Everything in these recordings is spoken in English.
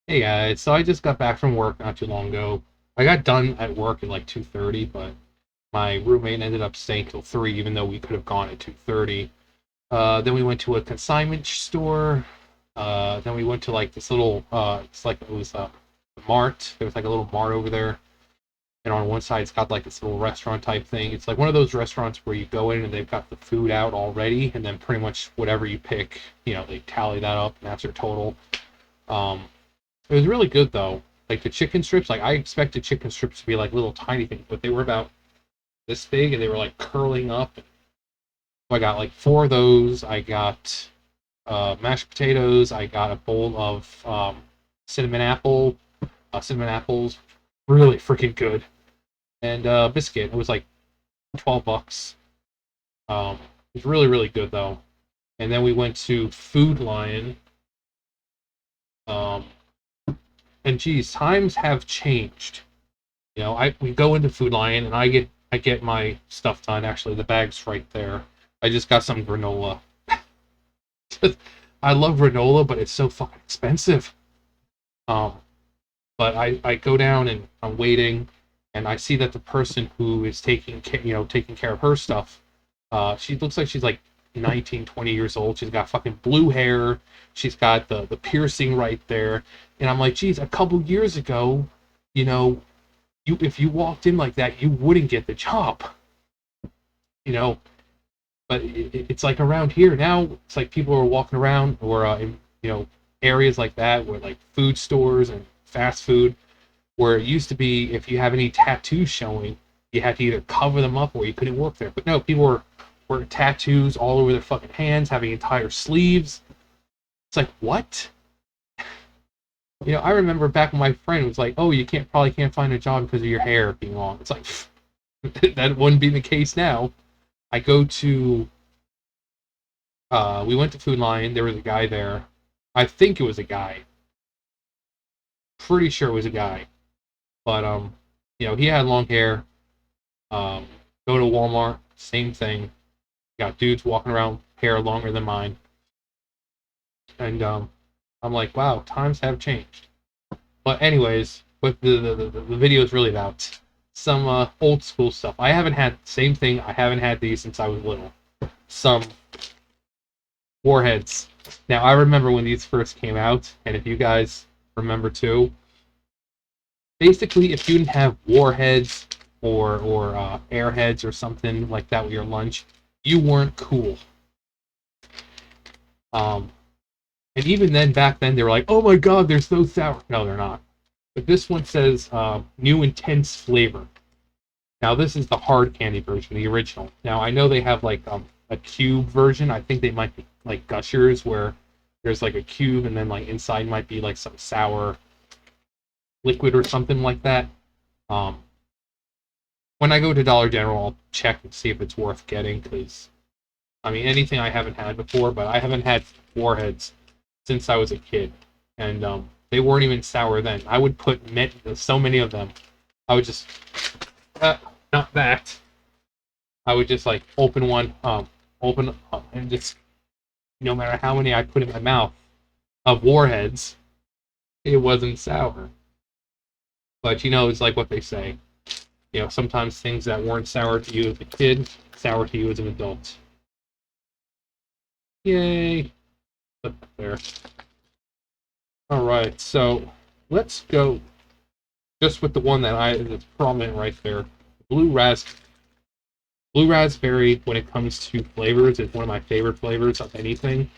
Hey guys, so I just got back from work not too long ago. I got done at work at like 2:30, but my roommate ended up staying till 3 even though we could have gone at 2:30. Then we went to a consignment store. Then we went to like this little it's like it was a mart. There was like a little mart over there. And on one side it's got like this little restaurant type thing. It's like one of those restaurants where you go in and they've got the food out already and then pretty much whatever you pick, they tally that up and that's your total. Um, it was really good though. Like the chicken strips, like I expected chicken strips to be like little tiny things, but they were about this big and they were like curling up. So I got like four of those. I got mashed potatoes. I got a bowl of cinnamon apple, cinnamon apples, really freaking good, and biscuit. It was like $12. It was really really good though. And then we went to Food Lion. Um, and geez, times have changed. I we go into Food Lion and I get my stuff done. Actually, the bag's right there. I just got some granola. I love granola, but it's so fucking expensive. Um, but I go down and I'm waiting, and I see that the person who is taking care of her stuff, she looks like she's like 19, 20 years old. She's got fucking blue hair. She's got the piercing right there, and I'm like, geez, a couple years ago, you know, if you walked in like that, you wouldn't get the job, you know. But it's like around here now, it's like people are walking around or in areas like that where like food stores and fast food, where it used to be if you have any tattoos showing, you had to either cover them up or you couldn't work there. But no, people were wearing tattoos all over their fucking hands, having entire sleeves. It's like what? I remember back when my friend was like, "Oh, you can't find a job because of your hair being long." It's like that wouldn't be the case now. I go to we went to Food Lion. There was a guy there. I think it was a guy. Pretty sure it was a guy. But he had long hair. Um, go to Walmart, same thing. Got dudes walking around hair longer than mine, and I'm like, wow, times have changed. But anyways, what the video is really about some old school stuff. I haven't had same thing. I haven't had these since I was little. Some warheads. Now I remember when these first came out, and if you guys remember too, basically if you didn't have warheads or airheads or something like that with your lunch, you weren't cool. Um, and even then, back then, they were like, "Oh my god, they're so sour." No, they're not. But this one says new intense flavor. Now this is the hard candy version, the original. Now I know they have like a cube version. I think they might be like Gushers, where there's like a cube and then like inside might be like some sour liquid or something like that. Um, when I go to Dollar General, I'll check and see if it's worth getting because I mean anything I haven't had before, but I haven't had Warheads since I was a kid, and they weren't even sour then. I would put so many of them. I would just uh, not that. I would just like open and just no matter how many I put in my mouth of Warheads, it wasn't sour. But it's like what they say. Sometimes things that weren't sour to you as a kid, sour to you as an adult. Yay! Put that there. All right, so let's go just with the one that's prominent right there. Blue raspberry. Blue raspberry, when it comes to flavors, is one of my favorite flavors of anything.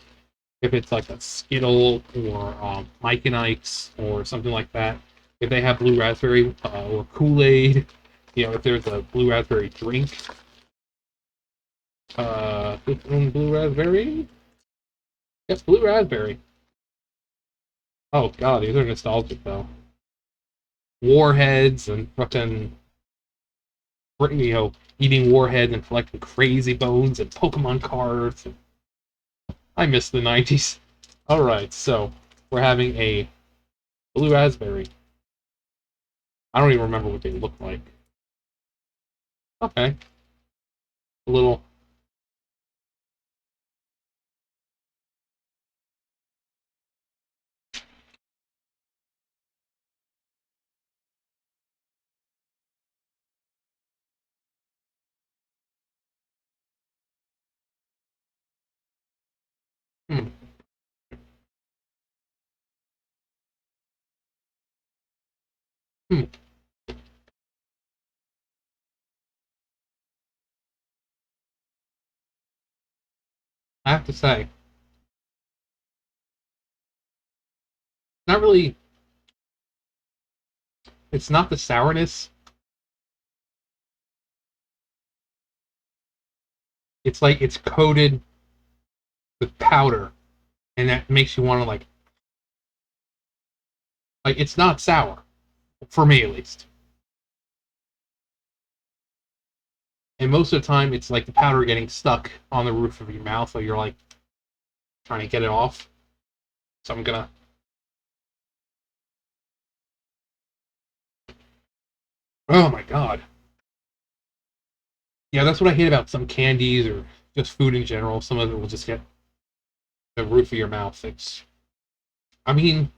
If it's like a Skittle or Mike and Ike's or something like that, if they have blue raspberry or Kool Aid, if there's a blue raspberry drink, blue raspberry. Yes, blue raspberry. Oh god, these are nostalgic though. Warheads and fucking eating warheads and collecting crazy bones and Pokemon cards. I miss the 90s. All right, so we're having a blue raspberry. I don't even remember what they look like. Okay, a little. Hmm. I have to say, not really. It's not the sourness. It's like it's coated with powder, and that makes you want to like. It's not sour, for me at least. And most of the time, it's like the powder getting stuck on the roof of your mouth, so you're like trying to get it off. So I'm gonna. Oh my god. Yeah, that's what I hate about some candies or just food in general. Some of it will just get the roof of your mouth. I mean,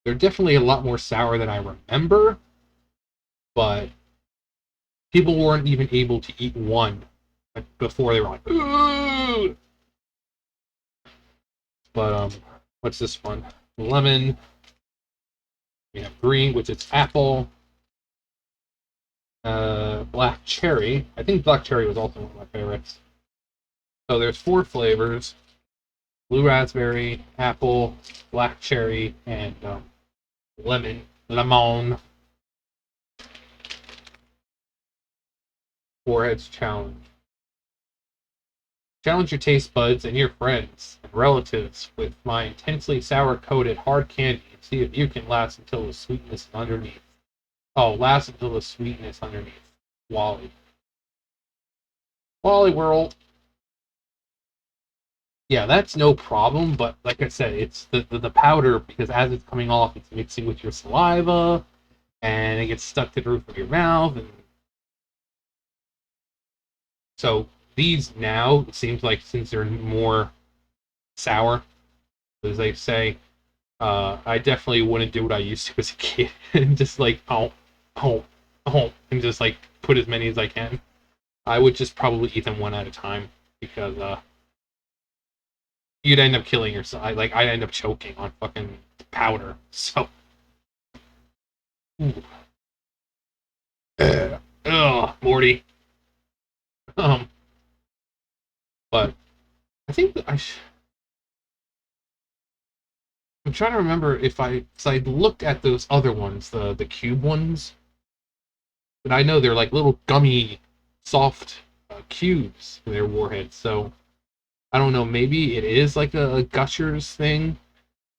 they're definitely a lot more sour than I remember, but people weren't even able to eat one before they were like, ooh. But what's this one? Lemon. We have green, which is apple. Black cherry. I think black cherry was also one of my favorites. So there's 4 flavors: blue raspberry, apple, black cherry, and lemon. Lemon. Warheads challenge. Challenge your taste buds and your friends and relatives with my intensely sour coated hard candy and see if you can last until the sweetness underneath. Oh, last until the sweetness underneath. Wally. Wally World. Yeah, that's no problem, but like I said, it's the powder, because as it's coming off, it's mixing with your saliva, and it gets stuck to the roof of your mouth, and so these now, it seems like since they're more sour, as they say, I definitely wouldn't do what I used to as a kid and just like oh, and just like put as many as I can. I would just probably eat them one at a time because you'd end up killing yourself. I'd end up choking on fucking powder. So, Morty. Um, but I think that I'm trying to remember if I looked at those other ones, the cube ones, but I know they're like little gummy, soft cubes. They're warheads. So I don't know. Maybe it is like a Gushers thing,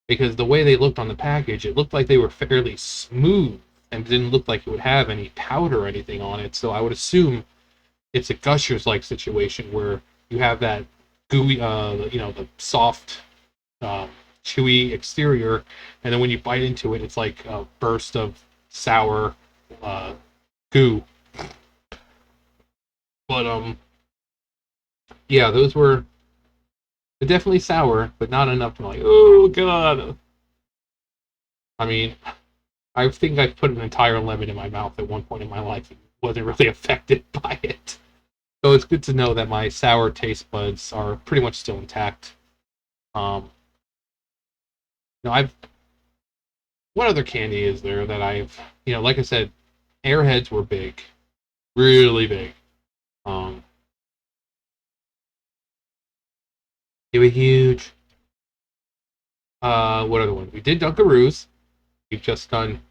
because the way they looked on the package, it looked like they were fairly smooth and didn't look like it would have any powder or anything on it. So I would assume it's a Gushers like situation where you have that gooey, the soft, um, chewy exterior, and then when you bite into it, it's like a burst of sour uh, goo. But yeah, those were definitely sour, but not enough to like, oh god. I mean, I think I put an entire lemon in my mouth at one point in my life and wasn't really affected by it. So it's good to know that my sour taste buds are pretty much still intact. Um, I've what other candy is there that like I said, Airheads were big, really big. Um, they were huge. What other ones? We did Dunkaroos. We've just done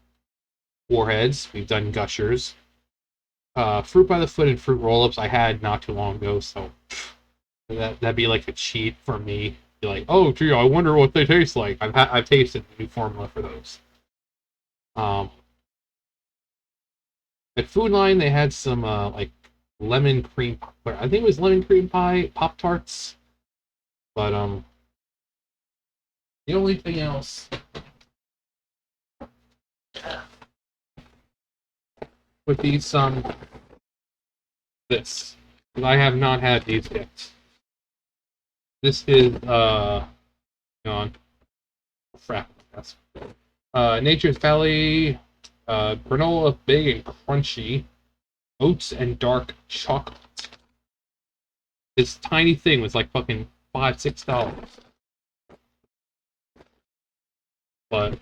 Warheads. We've done Gushers. Fruit by the Foot and Fruit Roll-Ups I had not too long ago, so that'd be like a cheat for me. Be like, oh gee, I wonder what they taste like. I've tasted the new formula for those. Um, at Food Line they had some like lemon cream. I think it was lemon cream pie Pop Tarts. But the only thing else with these this, I have not had these yet. This is on crap. That's Nature's Valley granola big and crunchy oats and dark chocolate. This tiny thing was like fucking $5-6, but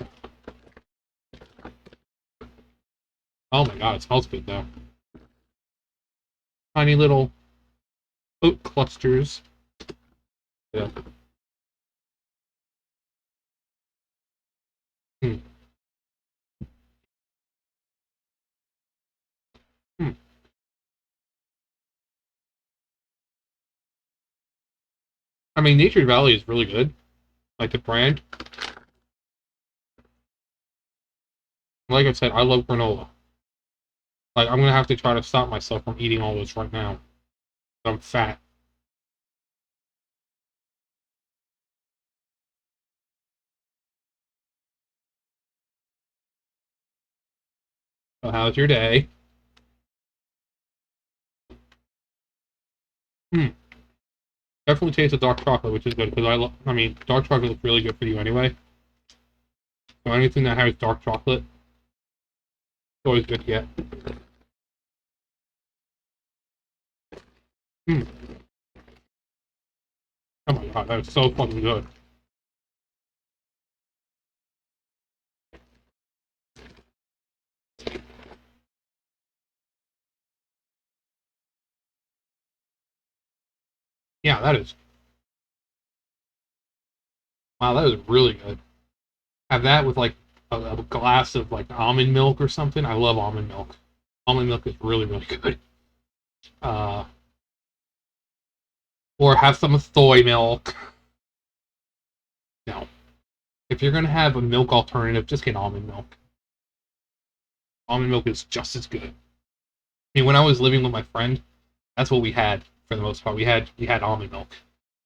Oh my god, it smells good though. Tiny little oat clusters. Yeah. Hmm. Hmm. I mean, Nature Valley is really good. Like the brand. Like I said, I love granola. Like I'm gonna have to try to stop myself from eating all this right now. I'm fat. So how's your day? Hmm. Definitely taste the dark chocolate, which is good because I mean, dark chocolate is really good for you anyway. So anything that has dark chocolate is always good to get. Hmm. Oh my god, that's so fucking good. Yeah, that is. Wow, that is really good. Have that with like a glass of like almond milk or something. I love almond milk. Almond milk is really really good. Uh, or have some soy milk. No, if you're gonna have a milk alternative, just get almond milk. Almond milk is just as good. I mean, when I was living with my friend, that's what we had for the most part. We had almond milk.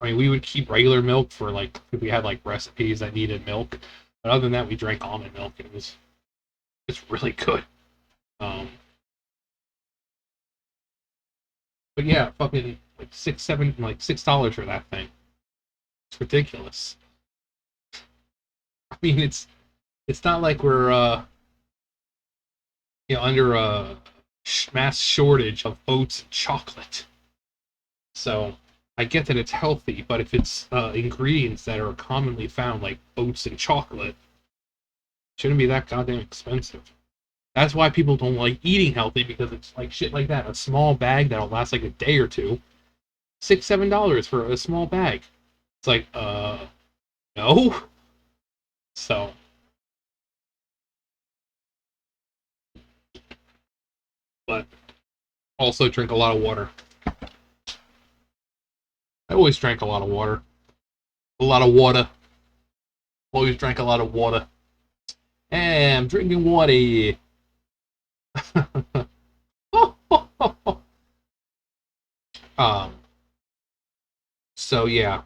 I mean, we would keep regular milk for like if we had like recipes that needed milk, but other than that, we drank almond milk. It's really good. Um, but yeah, fucking like $6 for that thing. It's ridiculous. I mean, it's not like we're under a mass shortage of oats and chocolate. So I get that it's healthy, but if it's ingredients that are commonly found, like oats and chocolate, it shouldn't be that goddamn expensive. That's why people don't like eating healthy because it's like shit like that. A small bag that'll last like a day or two, $6, $7 for a small bag. It's like, no. So, but also drink a lot of water. I always drank a lot of water. A lot of water. Always drank a lot of water. Hey, I'm drinking water. um. So yeah,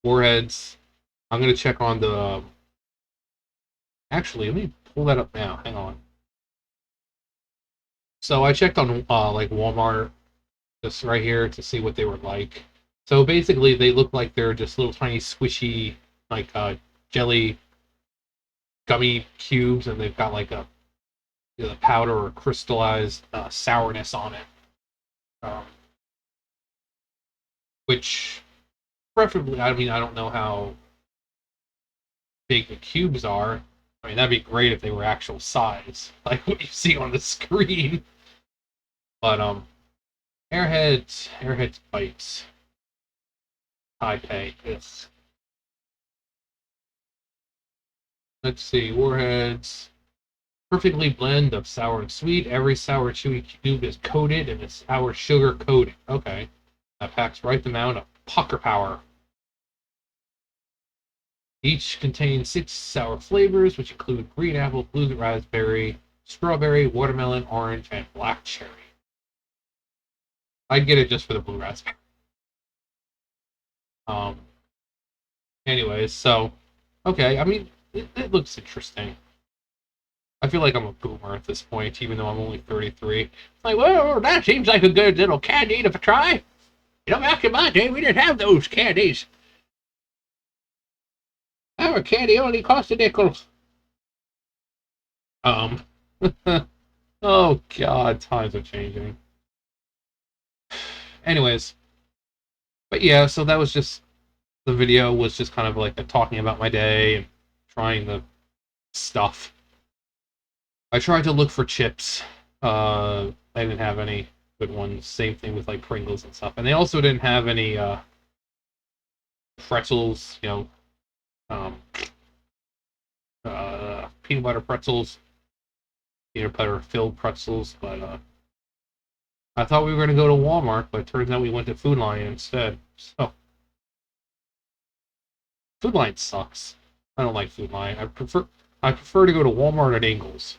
warheads. I'm gonna check on the. Actually, let me pull that up now. Hang on. So I checked on like Walmart just right here to see what they were like. So basically, they look like they're just little tiny squishy like jelly gummy cubes, and they've got like a powder or crystallized sourness on it. Um, which preferably, I mean, I don't know how big the cubes are. I mean, that'd be great if they were actual size, like what you see on the screen. But Airheads bites, Taipei. Yes. Let's see, Warheads. Perfectly blend of sour and sweet. Every sour chewy cube is coated in a sour sugar coating. Okay, that packs right amount of pucker power. Each contains 6 sour flavors, which include green apple, blue raspberry, strawberry, watermelon, orange, and black cherry. I'd get it just for the blue raspberry. Um. Anyways, so okay. I mean, it looks interesting. I feel like I'm a boomer at this point, even though I'm only 33. It's like, well, that seems like a good little candy to try. You know, back in my day, we didn't have those candies. Our candy only cost a nickel. Um. Oh God, times are changing. Anyways, but yeah, so that was just the video was just kind of like talking about my day and trying the stuff. I tried to look for chips. I didn't have any good ones. Same thing with like Pringles and stuff. And they also didn't have any pretzels, um, peanut butter pretzels, peanut butter filled pretzels. But I thought we were going to go to Walmart, but it turns out we went to Food Lion instead. So Food Lion sucks. I don't like Food Lion. I prefer to go to Walmart and Ingles.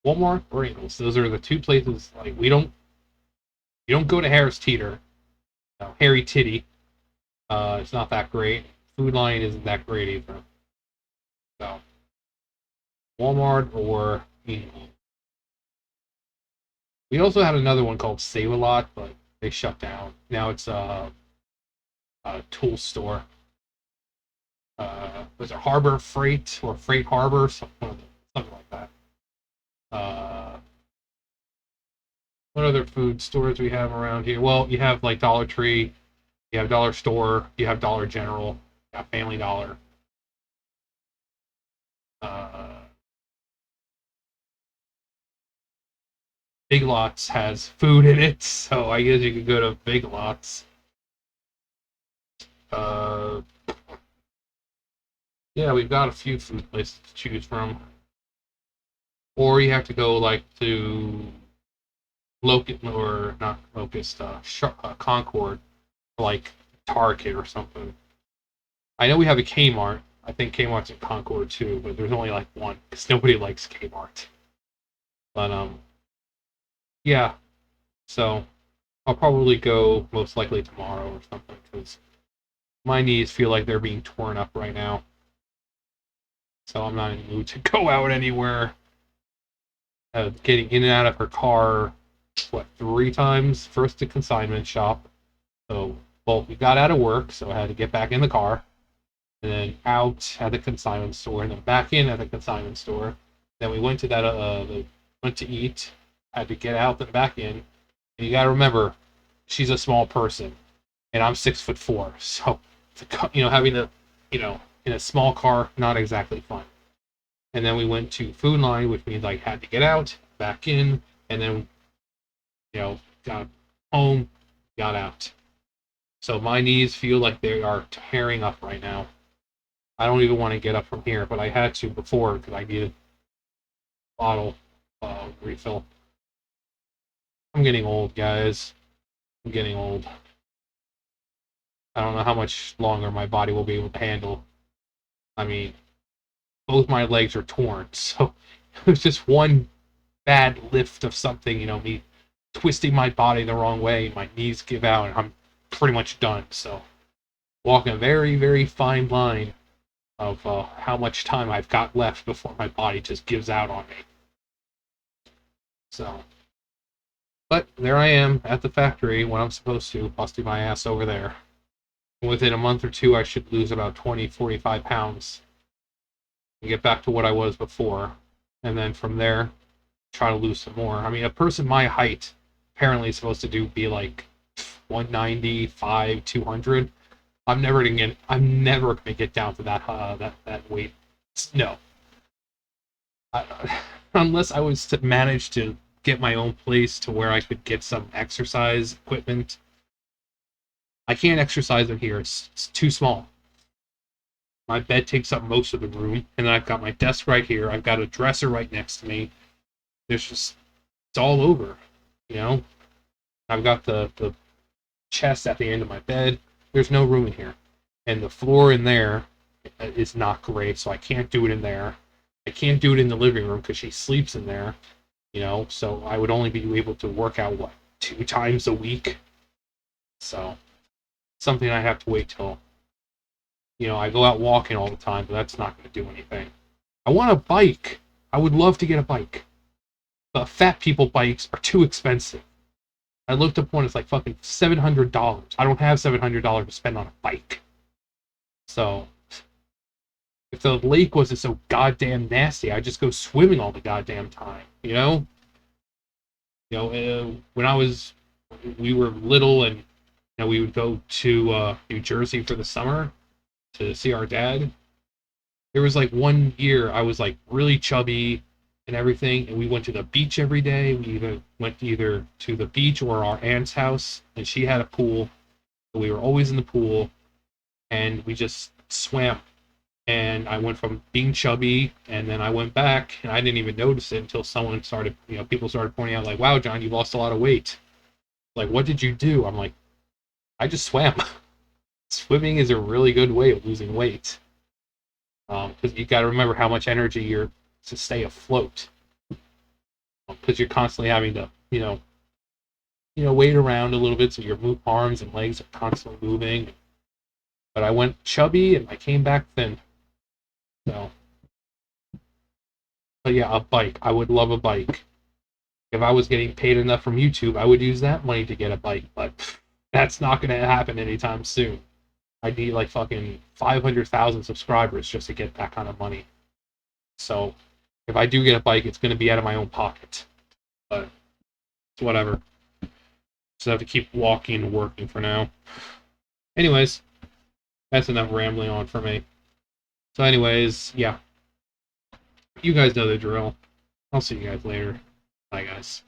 Walmart or Ingles. Those are the two places like we don't go to Harris Teeter. No, Harry Titty. It's not that great. Food Lion isn't that great either. So Walmart or Ingles. We also had another one called Save a Lot, but they shut down. Now it's a tool store. Was it Harbor Freight or Freight Harbor? Something like that. Uh, what other food stores we have around here? Well, you have like Dollar Tree, you have Dollar Store, you have Dollar General, you have Family Dollar. Uh, Big Lots has food in it, so I guess you could go to Big Lots. Uh, yeah, we've got a few food places to choose from. Or you have to go like to Locust or not Locust, Concord, like Target or something. I know we have a Kmart. I think Kmart's in Concord too, but there's only like one because nobody likes Kmart. But yeah. So I'll probably go most likely tomorrow or something because my knees feel like they're being torn up right now. So I'm not in the mood to go out anywhere. Getting in and out of her car, what, 3 times? First to consignment shop. So, well, we got out of work, so I had to get back in the car, and then out at the consignment store, and then back in at the consignment store. Then we went to went to eat, had to get out and back in. And you gotta remember, she's a small person, and I'm 6'4", so having to, in a small car, not exactly fun. And then we went to Food Line, which means I had to get out, back in, and then got home, got out. So my knees feel like they are tearing up right now. I don't even want to get up from here, but I had to before because I needed a bottle refill. I'm getting old, guys. I'm getting old. I don't know how much longer my body will be able to handle. I mean, both my legs are torn, so it was just one bad lift of something, me twisting my body the wrong way, my knees give out, and I'm pretty much done. So, walking a very, very fine line of how much time I've got left before my body just gives out on me. So, but there I am at the factory when I'm supposed to, busting my ass over there. Within a month or two, I should lose about 20, 45 pounds and get back to what I was before. And then from there, try to lose some more. I mean, a person my height apparently is supposed to be like 195, 200. I'm never gonna get down to that weight. No, unless I was to manage to get my own place to where I could get some exercise equipment. I can't exercise in here. It's too small. My bed takes up most of the room, and then I've got my desk right here. I've got a dresser right next to me. It's all over, you know. I've got the chest at the end of my bed. There's no room in here, and the floor in there is not great, so I can't do it in there. I can't do it in the living room because she sleeps in there, So I would only be able to work out 2 times a week. So something I have to wait till. I go out walking all the time, but that's not going to do anything. I want a bike. I would love to get a bike. But fat people bikes are too expensive. I looked up one, it's like fucking $700. I don't have $700 to spend on a bike. So, if the lake wasn't so goddamn nasty, I'd just go swimming all the goddamn time, when we were little and we would go to New Jersey for the summer to see our dad. There was like one year I was like really chubby, and everything. And we went to the beach every day. We either to the beach or our aunt's house, and she had a pool. So we were always in the pool, and we just swam. And I went from being chubby, and then I went back, and I didn't even notice it until someone started, people started pointing out, like, "Wow, John, you lost a lot of weight. Like, what did you do?" I'm like, "I just swam." Swimming is a really good way of losing weight, because you got to remember how much energy you're to stay afloat, because you're constantly having to, wait around a little bit, so your arms and legs are constantly moving. But I went chubby and I came back thin. So, but yeah, a bike. I would love a bike. If I was getting paid enough from YouTube, I would use that money to get a bike. But that's not going to happen anytime soon. I need like fucking 500,000 subscribers just to get that kind of money. So, if I do get a bike, it's going to be out of my own pocket. But it's whatever. Just have to keep walking and working for now. Anyways, that's enough rambling on for me. So, anyways, yeah. You guys know the drill. I'll see you guys later. Bye, guys.